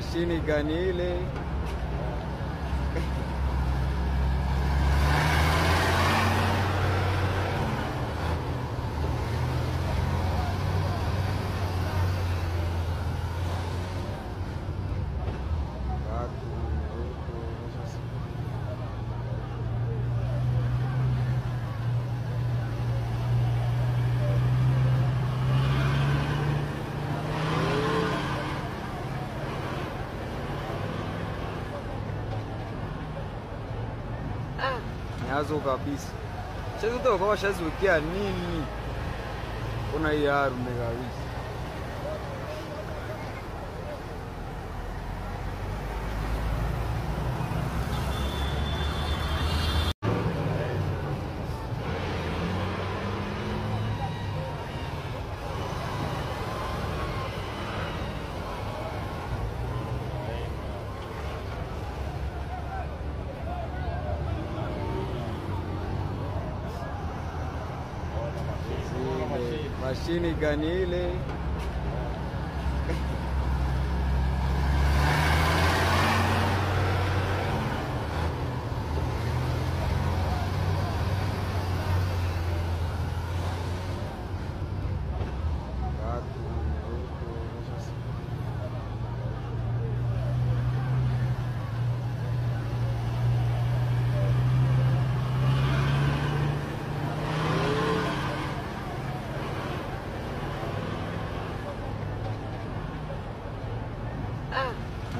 Mashini gani ile? Nyazo kabisa. Sasa kutoka kwa shazukia nini? Kuna yaru megawisi. Mashini gani ile?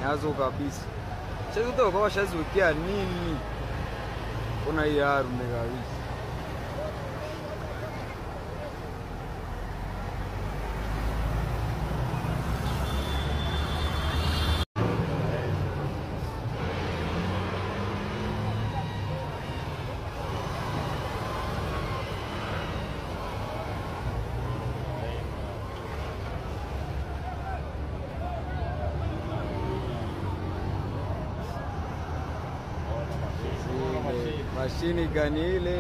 Nyazo kabisa. Sasa kutoka kwa shazukia nini? Kuna yaru megawisi. Mashini gani ile?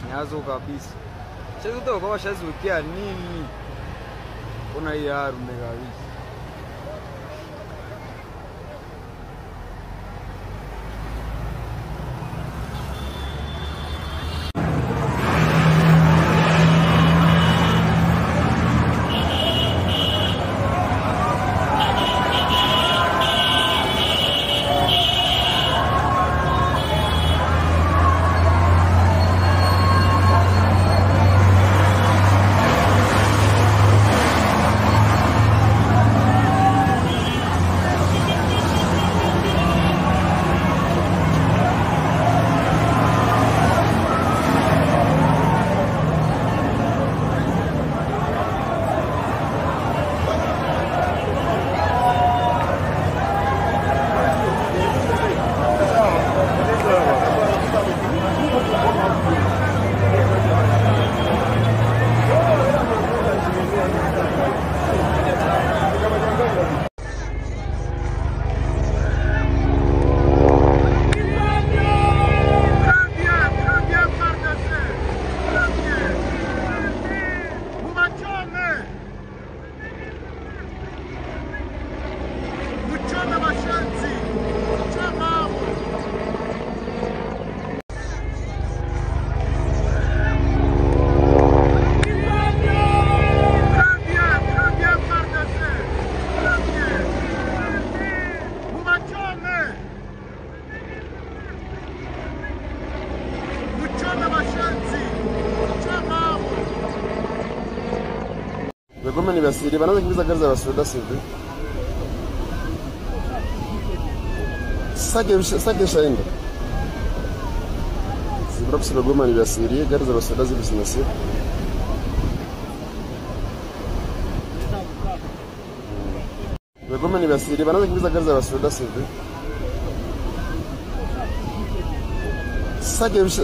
Nyazo kabisa. Sasa kutoka kwa shazukia nini? Kuna yaru megawisi. Goma ni basiri banaanza kuuza gari za basoda sivyo. Sake shaenda. Sibra kusema Goma ni basiri gari za basoda zile zinasema. Begoma ni basiri banaanza kimbiza gari za basoda CV.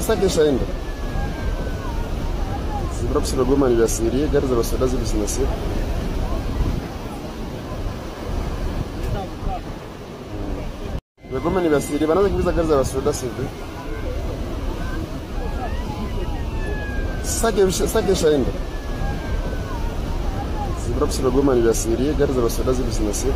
Sake shaenda. Sibra Begoma ni basiri gari za basoda zili zinasiri. Begoma ni basiri banaanza kimbiza gari za basoda CV. Sake shaenda. Sibra Begoma ni basiri gari za basoda zili zinasiri.